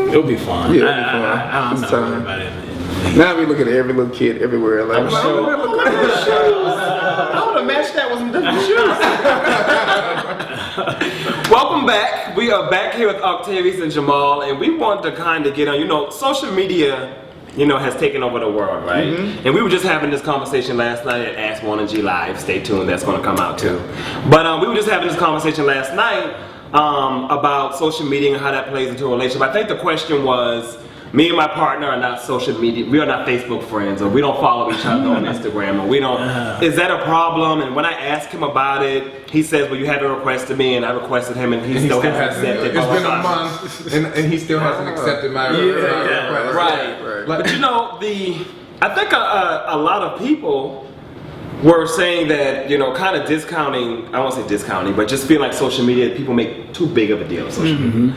It'll be fun. Yeah, it'll be fun. I'm not worried about it. Now we look at every little kid everywhere. Like, I'm sure. look at the shoes. I would have matched that with some different shoes. Welcome back. We are back here with Octavius and Jamal, and we want to kind of get on, social media, has taken over the world, right? Mm-hmm. And we were just having this conversation last night at Ask Warren G Live. Stay tuned, that's going to come out too. But we were just having this conversation last night about social media and how that plays into a relationship. I think the question was, me and my partner are not social media, we are not Facebook friends, or we don't follow each other on Instagram, or we don't, is that a problem? And when I asked him about it, he says, well, you haven't requested me, and I requested him, and he still hasn't accepted. It's been a month, and he still hasn't accepted my request. Right. But I think a lot of people were saying that, kind of discounting, I won't say discounting, but just feel like social media, people make too big of a deal of social media.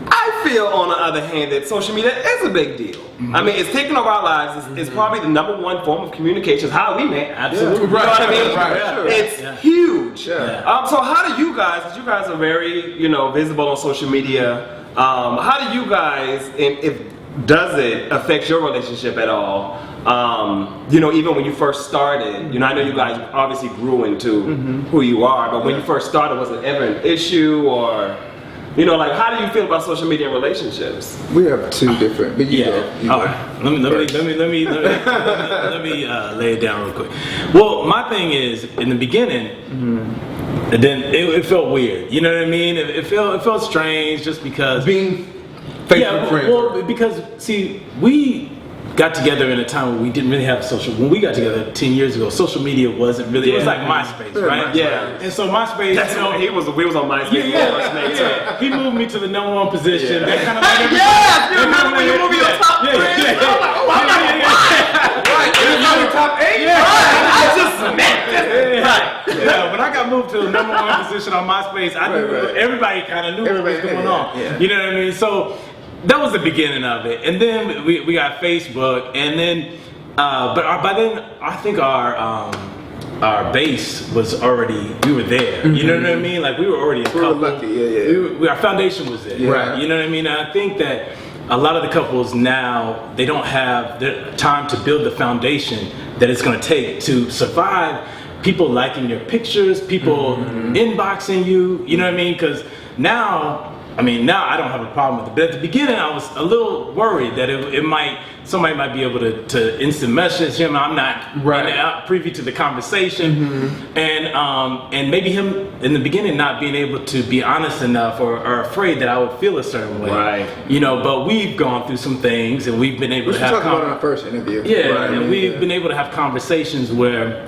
I feel, on the other hand, that social media is a big deal. I mean, it's taking over our lives. It's probably the #1 form of communication. It's how we met. Absolutely. You know what I mean? Right. It's huge. Yeah. So how do you guys, because you guys are very, visible on social media, how do you guys, and does it affect your relationship at all? Even when you first started, I know you guys obviously grew into who you are, but when you first started, was it ever an issue, or, how do you feel about social media and relationships? We have two different, but you go. All right. Let me lay it down real quick. Well, my thing is, in the beginning, and then it felt weird. You know what I mean? It felt strange, just because Being Facebook friends. Well, because see, we got together in a time where we didn't really have when we got together 10 years ago, social media wasn't really, it was like MySpace, right? Yeah. And so MySpace, we was on MySpace. He moved me to the #1 position. That kind of like you remember when you moved me to top 3? Right, top 8? I just met Yeah, when I got moved to the #1 position on MySpace, I knew everybody kind of knew what was going on. Yeah. You know what I mean? So that was the beginning of it, and then we got Facebook, and then by then I think our base was already, we were there. You know what I mean? Like, we were already a couple. We were lucky, Our foundation was there. Yeah. Right. You know what I mean? And I think that a lot of the couples now, they don't have the time to build the foundation that it's going to take to survive people liking your pictures, people inboxing you. You know what I mean? Because now I don't have a problem with it, but at the beginning I was a little worried that somebody might be able to instant message him. I'm not privy to the conversation, and maybe him in the beginning not being able to be honest enough, or afraid that I would feel a certain way. Right. But we've gone through some things, and we've been able to have. We talked about in our first interview. Yeah, and we've been able to have conversations where.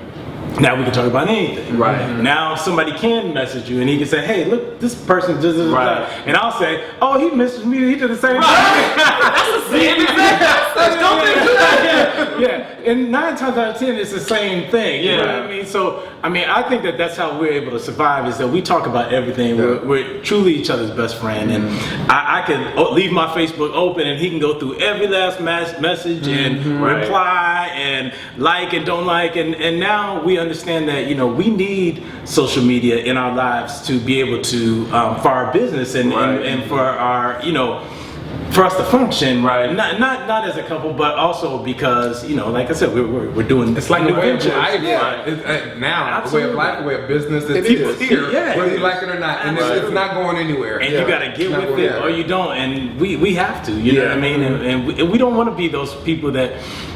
Now we can talk about anything. Right. Now somebody can message you and he can say, hey, look, this person just and I'll say, oh, he messaged me, he did the same thing. That's the same exact. Don't they do that? Yeah. And 9 times out of 10, it's the same thing. Yeah. You know what I mean? So, I think that's how we're able to survive, is that we talk about everything. Yeah. We're truly each other's best friend. And I can leave my Facebook open and he can go through every last message and reply and like and don't like. And now we understand that, we need social media in our lives to be able to, for our business and for our, for us to function, right? Not as a couple, but also because, like I said, we're doing. It's like new a way of ventures. life. Yeah. Now, Absolutely. a way of life, a way of business. It's is. here, Yeah. whether you like it or not, and it's not going anywhere. And you gotta get with it, or you don't. And we have to, you know what I mean? And we don't want to be those people that,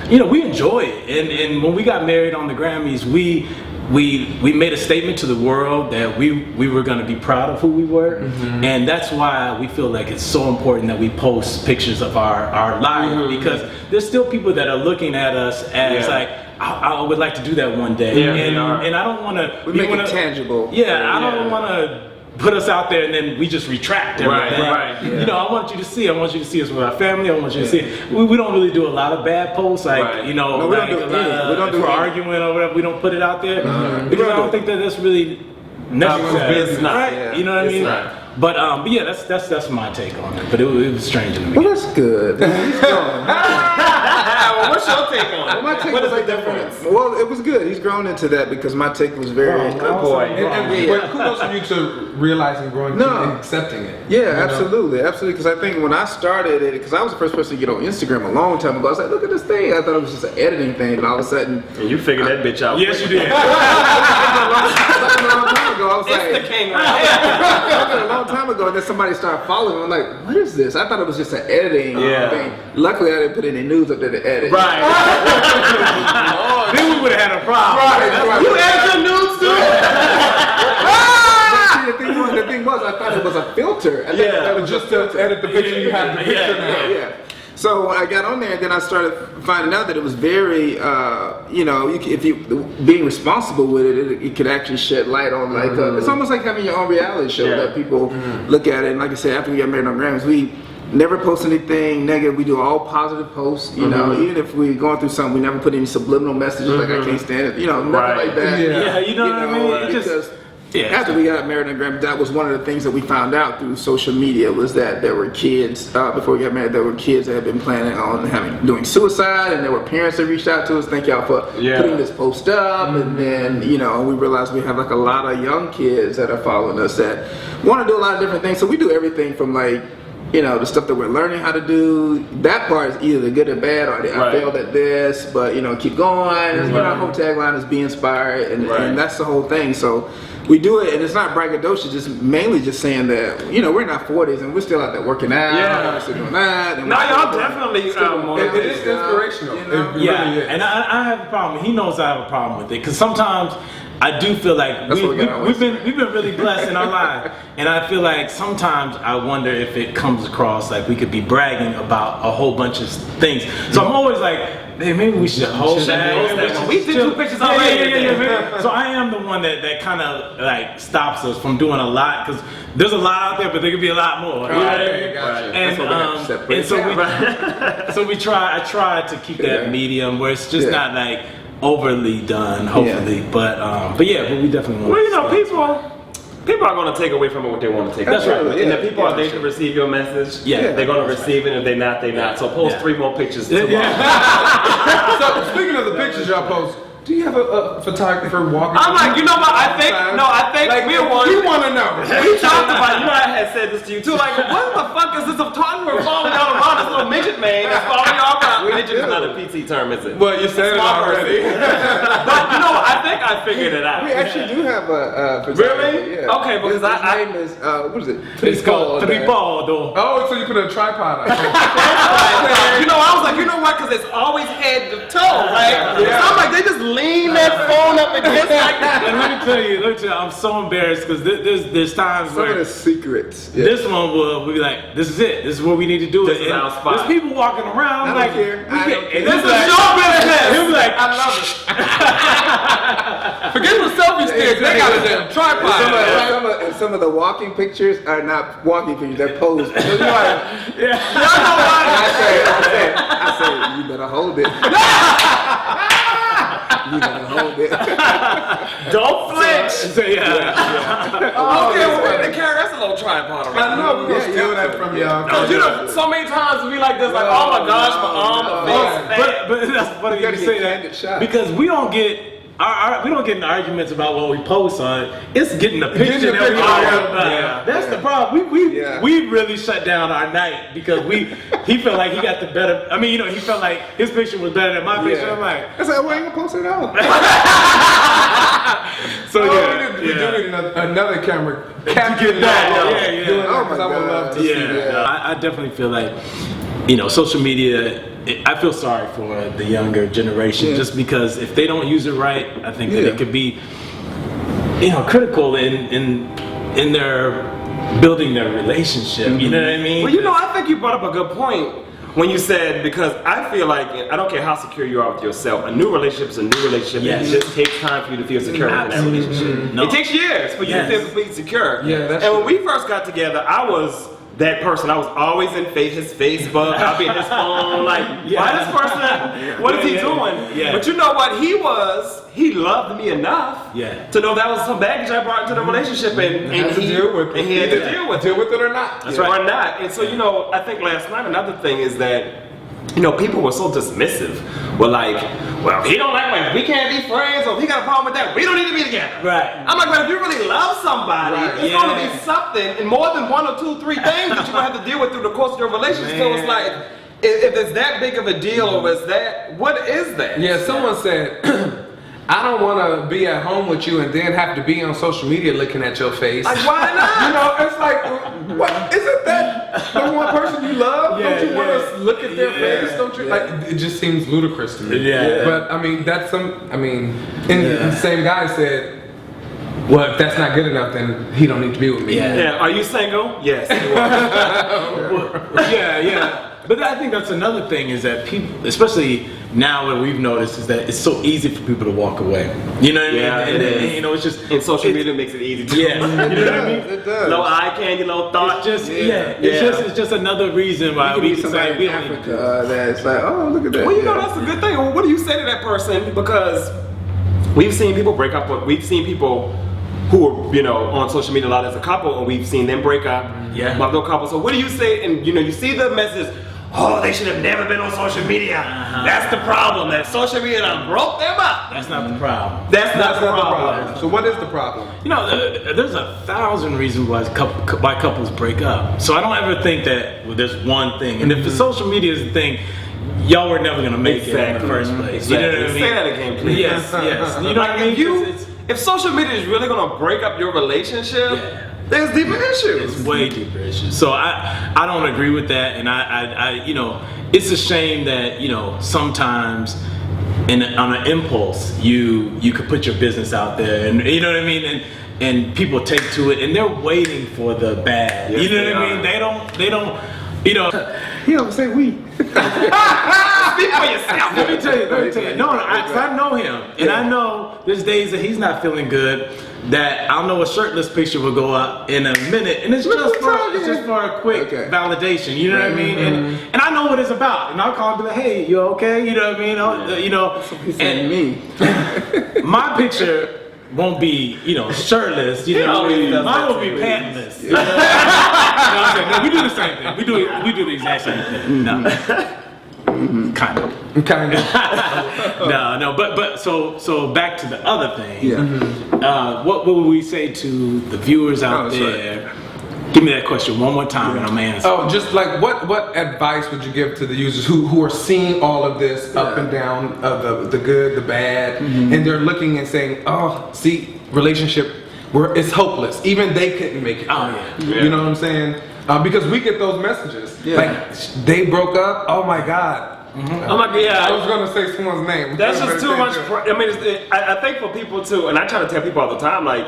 we enjoy it. And when we got married on the Grammys, we made a statement to the world that we were going to be proud of who we were, and that's why we feel like it's so important that we post pictures of our life, because there's still people that are looking at us as like, I would like to do that one day, and I don't want to. We make it tangible. Yeah, I don't want to put us out there and then we just retract everything. Right. You know, I want you to see us with our family. I want you to see it. We don't really do a lot of bad posts, like you know, No, we like don't do any. We don't do if we're any. arguing or whatever. We don't put it out there because I don't think that that's really necessary. It's not. Right? Yeah. You know what I mean? not. But yeah, that's my take on it. But it was strange to me. Well, that's good. Well, what's your take on it? My take What was is the like difference? Well, it was good. He's grown into that because my take was very. Good boy. But kudos to you to realizing, growing No. and accepting it. Yeah, You know? absolutely. Because I think when I started it, because I was the first person to get on Instagram a long time ago, I was like, look at this thing. I thought it was just an editing thing, and all of a sudden, And you figured that bitch out. Yes, you did. a long time ago, I was It's the like, king right here. a long time ago, and then somebody started following me. I'm like, what is this? I thought it was just an editing thing. Luckily, I didn't put any news up there to edit. Right. Then we would have had a problem. Right. You edit your news too? But see, the thing was, I thought it was a filter. I thought that was Just to edit the picture, you have the picture now. Yeah. So I got on there, and then I started finding out that it was very, you know, if you being responsible with it, it could actually shed light on like it's almost like having your own reality show that people look at it. And like I said, after we got married on Grams, we never post anything negative. We do all positive posts. You know, even if we're going through something, we never put any subliminal messages like I can't stand it. You know, nothing like that. Yeah, you know what I mean? It just- Because Yeah. after we got married on Graham, that was one of the things that we found out through social media was that there were kids before we got married. There were kids that had been planning on doing suicide, and there were parents that reached out to us. Thank y'all for putting this post up. And then we realized we have like a lot of young kids that are following us that want to do a lot of different things. So we do everything from like the stuff that we're learning how to do. That part is either the good or bad, or I failed at this, but keep going. Our whole tagline is be inspired, and that's the whole thing. So we do it, and it's not braggadocious. Just mainly just saying that we're in our 40s and we're still out there working out. We're still doing that. And No, y'all definitely It is inspirational. It really is. And I have a problem. He knows I have a problem with it because sometimes I do feel like we've been really blessed in our life, and I feel like sometimes I wonder if it comes across like we could be bragging about a whole bunch of things. So I'm always like, hey, maybe we should hold that. We did 2 pictures already. Yeah. So I am the one that kind of like stops us from doing a lot because there's a lot out there, but there could be a lot more. Right, gotcha. And so I try to keep that medium where it's just not like overly done, hopefully, but we definitely want. Well, people are going to take away from it what they want to take. That's away. right. And the people are there to receive your message. They're going to receive it. If they're not, they're not. So post 3 more pictures tomorrow. So speaking of the pictures y'all post, do you have a photographer walking? I'm like, you know what? I think we're one. We want to know. We talked about. I had said this to you too. Like, what the fuck is this? I'm talking about following y'all around. This little midget man that's following y'all around. Midget is not a PT term, is it? Well, you said it already. But you know what? I think I figured it out. We actually do have a photographer. Really? Yeah. Okay, because his name is what is it? It's called Tribaldo. Oh, so you put a tripod on. I was like, you know what? Because it's always head to toe, right? So I'm like, they just lean that phone up against like that. And let me tell you, I'm so embarrassed because there's times Some of where the secrets. this one will be like, this is it. This is where we need to do This it. is And our spot. there's people walking around I like, don't care. I don't care. This is show business. He'll be like, I love it. Forget the selfie sticks. They got a damn tripod. Some of the walking pictures are not walking pictures; they're posed. So you're like, I say, you better hold it. You better hold it. Don't flinch. so yeah. Okay, well, we're gonna carry us a little tripod around. I know we're gonna steal that from y'all. Because so many times we like this, like, oh my gosh, my arm, my face. But that's funny you say that because we don't get in arguments about what we post on. It's getting the picture that we talking about. That's the problem. We really shut down our night because he felt like he got the better. I mean, he felt like his picture was better than my picture. I'm like, I said, well, I ain't gonna post it out. So we do need another camera. Capture that. Because I would love to see that. I definitely feel like social media. I feel sorry for the younger generation just because if they don't use it right, I think that it could be, critical in their building their relationship. You know what I mean? Well, I think you brought up a good point. when you said, because I feel like, I don't care how secure you are with yourself, a new relationship is a new relationship. Yes. It just takes time for you to feel secure in that relationship. No. It takes years for you to feel completely secure. Yeah, that's and when true. we first got together, I was that person. I was always in his Facebook. I'll be in his phone. Like, why this person? What is he doing? Yeah. But you know what? He loved me enough to know that was some baggage I brought into the relationship, and had to deal with it. And he had to deal with it or not. That's right. or not. And so, you know, I think last night another thing is that, you know, people were so dismissive. We're like, well, he don't like my, we can't be friends, or if he got a problem with that, we don't need to be together. Right. I'm like, but if you really love somebody, it's going to Yeah. be something, and more than 1 or 2, 3 things that you're going to have to deal with through the course of your relationship. So it's like, if it's that big of a deal, or is that, what is that? Yeah, someone said, I don't want to be at home with you and then have to be on social media looking at your face. Like, why not? You know, it's like, what? Isn't that the one person you love? Yeah, Don't you want yeah. to look at their Yeah. face? Don't you? Like, it just seems ludicrous to me. Yeah. But I mean, that's some. I mean, and the same guy said, well, if that's not good enough, then he don't need to be with me. Yeah. Yeah, are you single? Yes. Yeah. But I think that's another thing is that people, especially now what we've noticed is that it's so easy for people to walk away. You know what I mean? Yeah, it is. And, you know, it's just And social media makes it easy to. Yeah, you know what I mean? It does. No eye candy, no thought. It's just it's just another reason why You we can can be somebody say we in don't need to do Africa that's like, oh, look at that. Well, you know, that's a good thing. Well, what do you say to that person? Because we've seen people break up. We've seen people who are, you know, on social media a lot as a couple, and we've seen them break up. Yeah. Love no couple. So what do you say? And you know, you see the message. Oh, they should have never been on social media. That's the problem. That social media done broke them up. That's not the problem. That's not That's the not the problem. problem. So what is the problem? You know, there's 1,000 reasons why couples break up. So I don't ever think that there's one thing. And if the social media is the thing, y'all were never gonna make it in the first place. You know what I mean? Say that again, please. Yes. You know what I mean? 'Cause If social media is really gonna break up your relationship, there's deeper issues. it's way deeper issues. So I don't agree with that, and I you know, it's a shame that, you know, sometimes on an impulse you could put your business out there, and you know what I mean, and people take to it and they're waiting for the bad. Yes, you know what I they mean? They don't you know. You don't say we. Speak for yourself. Let me tell you. No, I know him, and I know there's days that he's not feeling good. That I'll know a shirtless picture will go up in a minute, and it's just for a quick validation. You know what I mean? And I know what it's about, and I'll call and be like, "Hey, you okay?" You know what I mean? You know, And me. my picture won't be, you know, shirtless. You know, always does mine that will be to me. pantless. You know what I'm saying? No, we do the same thing. We do the exact same thing. No. Kind of. Kind of. No, but so back to the other thing. Yeah. What would we say to the viewers out that's there? Give me that question one more time, and I'm answering. Oh, just like what advice would you give to the users who are seeing all of this up and down, the good, the bad, and they're looking and saying, oh, see, relationship, it's hopeless. Even they couldn't make it. Oh, yeah. You know what I'm saying? Because we get those messages. Yeah. Like, they broke up, oh my God. I'm like, I was gonna say someone's name. That's just too much. I mean, I think for people too, and I try to tell people all the time, like,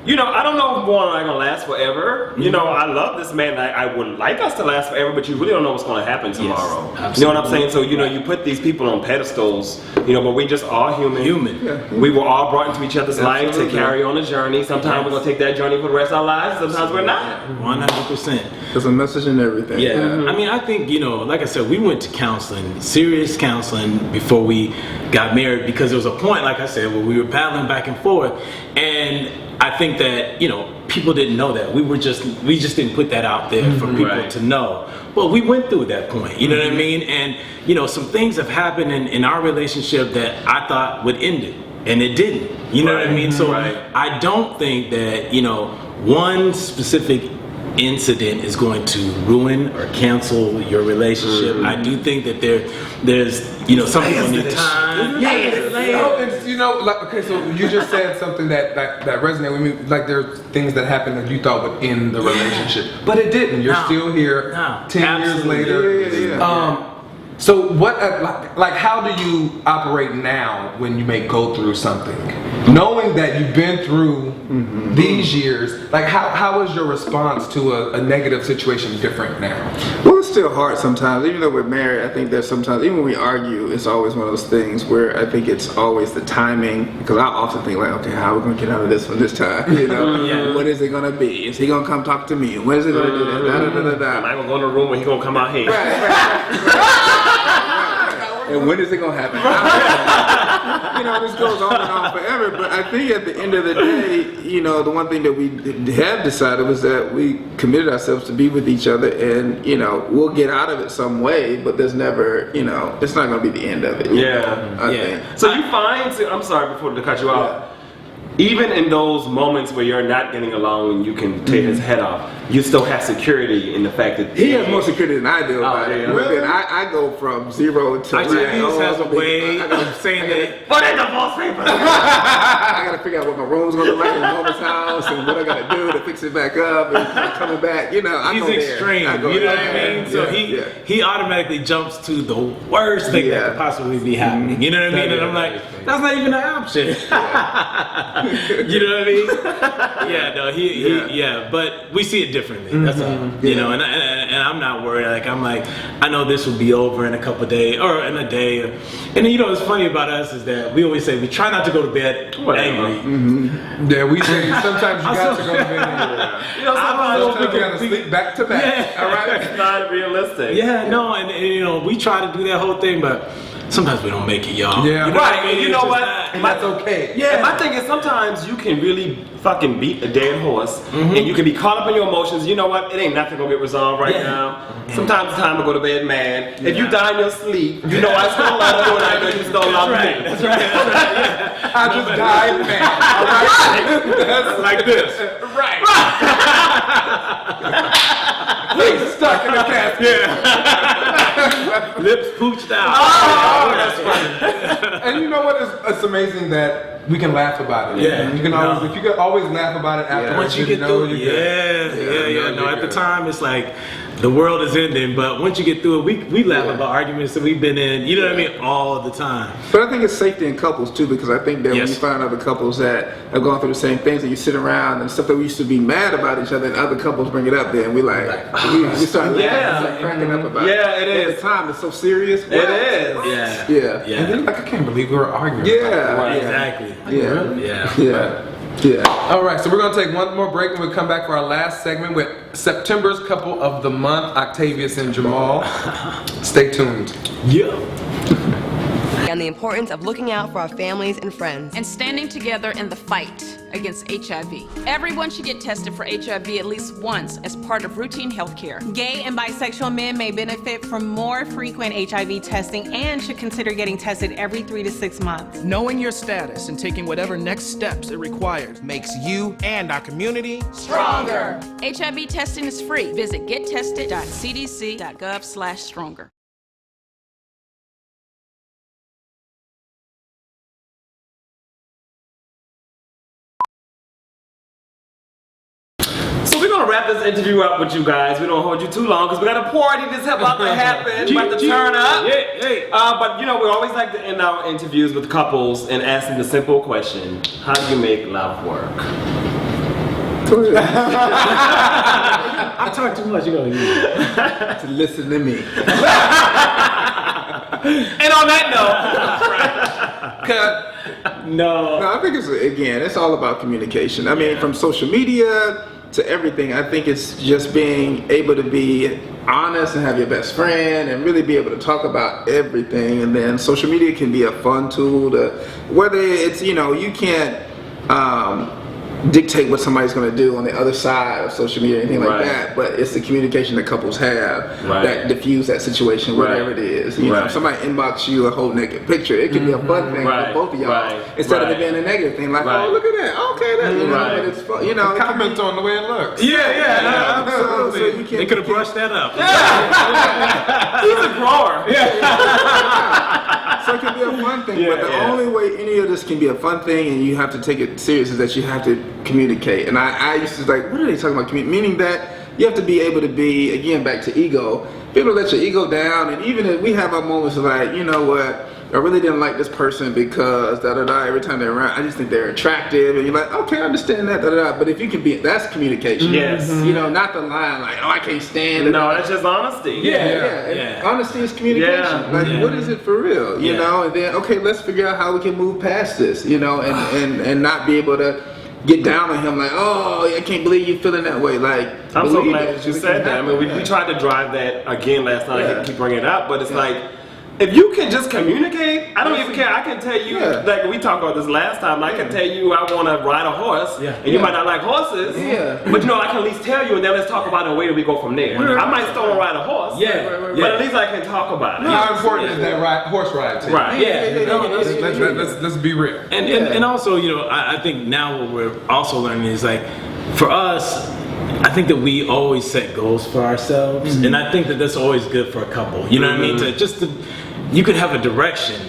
you know, I don't know if one are gonna last forever. You know, I love this man. I would like us to last forever, but you really don't know what's gonna happen tomorrow. You know what I'm saying? So, you know, you put these people on pedestals, you know, but we just are human. We were all brought into each other's life to carry on a journey. Sometimes we're gonna take that journey for the rest of our lives. Sometimes we're not. 100%. There's a message in everything. Yeah, I mean, I think, you know, like I said, we went to counseling, serious counseling, before we got married, because there was a point, like I said, where we were battling back and forth, and I think that, you know, people didn't know that. We just didn't put that out there for people to know. Well, we went through that point, you know what I mean? And, you know, some things have happened in our relationship that I thought would end it, and it didn't. You know what I mean? So I don't think that, you know, one specific incident is going to ruin or cancel your relationship. I do think that there's, you know, something on your time. And, you know, like, okay, so you just said something that resonated with me. Like, there's things that happened that you thought would end the relationship, but it didn't. You're still here 10 years later. So what, like how do you operate now when you may go through something? Knowing that you've been through these years, like how is your response to a negative situation different now? Well, it's still hard sometimes. Even though we're married, I think there's sometimes, even when we argue, it's always one of those things where I think it's always the timing. Because I often think like, okay, how are we going to get out of this one this time? You know, what is it going to be? Is he going to come talk to me? When is it going to do that? Da, da, da, da, da. Am I gonna go in the room when he gonna come out here? And when is it going to happen? You know, this goes on and on forever. But I think at the end of the day, you know, the one thing that we have decided was that we committed ourselves to be with each other, and you know, we'll get out of it some way. But there's never, you know, it's not going to be the end of it. I think. So you find, I'm sorry before to cut you off. Even in those moments where you're not getting along and you can take his head off, you still have security in the fact that he has more security than I do about it. Really? I go from 0 to Octavius has a way of saying that. But in the false paper! I gotta figure out what my room's gonna look like in Mama's house and what I gotta do to fix it back up and coming back. You know, He's extreme. You know what I mean? So he automatically jumps to the worst thing that could possibly be happening. You know what I mean? And I'm like, that's not even an option. You know what I mean? But we see it differently. That's all. You know, and I'm not worried. Like I'm like, I know this will be over in a couple of days or in a day. And then, you know, what's funny about us is that we always say we try not to go to bed angry. Yeah, we say sometimes you got to go to bed angry. You know, sometimes you gotta sleep back to back. All right, it's not realistic. Yeah, no, and you know, we try to do that whole thing, but sometimes we don't make it, y'all. Yeah, you know right. And you know what? And that's okay. Yeah. My thing is sometimes you can really fucking beat a dead horse, and you can be caught up in your emotions. You know what? It ain't nothing gonna get resolved right now. Sometimes it's time to go to bed mad. If you die in your sleep, you know I still love you and I know you still love me. That's right. I just died mad. All right. That's like this. Right. Face stuck in the casket. Lips pooched out. Oh, that's funny. And you know what? It's amazing that we can laugh about it. Yeah. You can always, if you can always laugh about it after once you get through it. No, at the time it's like the world is ending, but once you get through it, we laugh about arguments that we've been in, you know what I mean, all the time. But I think it's safety in couples too, because I think that when you find other couples that have gone through the same things and you sit around and stuff that we used to be mad about each other and other couples bring it up there and we like, we start laughing, start cracking up about it. Yeah, it is. At the time it's so serious. It is. Yeah. And then like I can't believe we were arguing. Exactly. Yeah. All right, so we're gonna take one more break and we'll come back for our last segment with September's couple of the month, Octavius and Jamal. Stay tuned. And the importance of looking out for our families and friends. And standing together in the fight against HIV. Everyone should get tested for HIV at least once as part of routine health care. Gay and bisexual men may benefit from more frequent HIV testing and should consider getting tested every 3 to 6 months. Knowing your status and taking whatever next steps it requires makes you and our community stronger. HIV testing is free. Visit gettested.cdc.gov/stronger. So we're gonna wrap this interview up with you guys. We don't hold you too long because we got a party that's about to happen. About to turn up. But you know, we always like to end our interviews with couples and ask them the simple question: how do you make love work? I talk too much, you're gonna use it. To listen to me. And on that note, No, I think it's all about communication. I mean, from social media to everything, I think it's just being able to be honest and have your best friend and really be able to talk about everything. And then social media can be a fun tool to, whether it's, you know, you can't dictate what somebody's going to do on the other side of social media or anything like that, but it's the communication that couples have that diffuse that situation, whatever it is. You know, if somebody inbox you a whole naked picture, it can be a fun thing for both of y'all instead of it being a negative thing, like, oh, look at that, okay, that, you know, but it's fun, you know. Comment on the way it looks. Absolutely. So you can't, they could have brushed that up. he's a grower. So it can be a fun thing, but the only way any of this can be a fun thing and you have to take it serious is that you have to communicate. And I used to like, what are they talking about? Meaning that you have to be able to be, again, back to ego, be able to let your ego down. And even if we have our moments of like, you know what, I really didn't like this person because every time they're around, I just think they're attractive. And you're like, okay, I understand that, But if you can be, that's communication. Yes. You know, not the line like, oh, I can't stand it. No, that's just honesty. Yeah. Honesty is communication. Yeah. Like, what is it for real? You know, and then, okay, let's figure out how we can move past this, you know, and not be able to get down on him like, oh, I can't believe you're feeling that way. Like, I'm so glad that you said that. I mean, we tried to drive that again last night. I keep bringing it up, but it's like, if you can just communicate, I don't even care. I can tell you, like we talked about this last time, I can tell you I want to ride a horse, and you might not like horses, but you know, I can at least tell you, and then let's talk about it and where we go from there. I might still want to ride a horse, but at least I can talk about it. How important is that horse ride to you? Right. Let's be real. And also, you know, I think now what we're also learning is like, for us, I think that we always set goals for ourselves, and I think that that's always good for a couple. You know what I mean? You could have a direction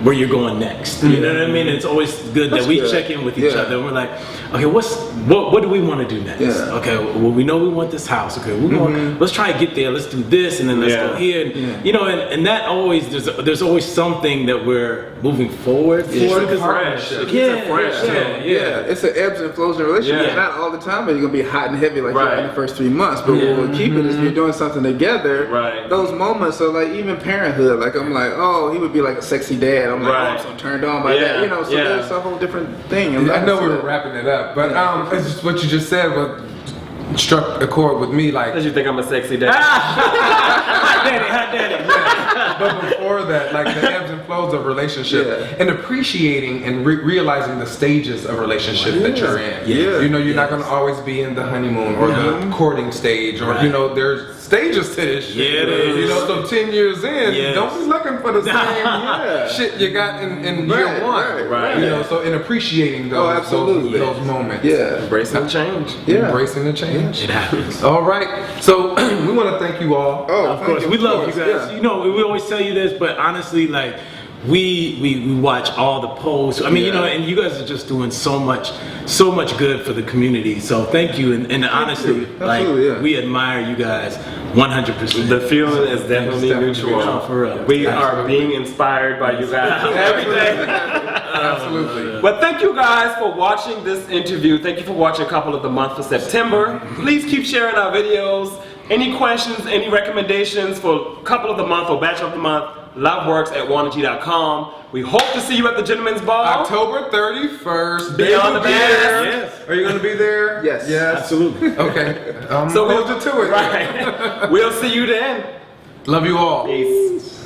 where you're going next. You know what I mean? It's always good that we check in with each other and we're like, okay, what do we want to do next? Okay, well, we know we want this house. Okay, we're going, let's try to get there. Let's do this, and then let's go here. And, you know, and that always there's always something that we're moving forward for. It's a friendship. It's an ebbs and flows in a relationship. Not all the time, but you're gonna be hot and heavy like in the first 3 months. But what will keep it is if you're doing something together. Those moments are like even parenthood. Like I'm like, oh, he would be like a sexy dad. I'm like, oh, I'm so turned on by that. You know, so there's a whole different thing. And I know we were wrapping it up, but it's just what you just said. What struck a chord with me, like. Because you think I'm a sexy dad. Hot daddy. But before that, like the ebbs and flows of relationship and appreciating and realizing the stages of relationship that you're in. You know, you're not going to always be in the honeymoon or the courting stage, or you know, there's stages to this shit. You know, so 10 years in, don't be looking for the same shit you got in year one. You know, so in appreciating those moments. Embracing the change. Embracing the change. It happens. All right. So we want to thank you all. Of course, we love you guys. You know, we always tell you this, but honestly, like, we watch all the posts. I mean, you know, and you guys are just doing so much good for the community. So thank you, and honestly, like, we admire you guys 100%. The feeling is definitely mutual. For real. We are being inspired by you guys every day. Absolutely. But thank you guys for watching this interview. Thank you for watching Couple of the Month for September. Please keep sharing our videos. Any questions, any recommendations for Couple of the Month or Bachelor of the Month, loveworks@wanag.com. We hope to see you at the Gentlemen's Ball. October 31st. Beyond the Best. Yes. Are you going to be there? Yes. Absolutely. Okay. So we'll do it. Right. We'll see you then. Love you all. Peace.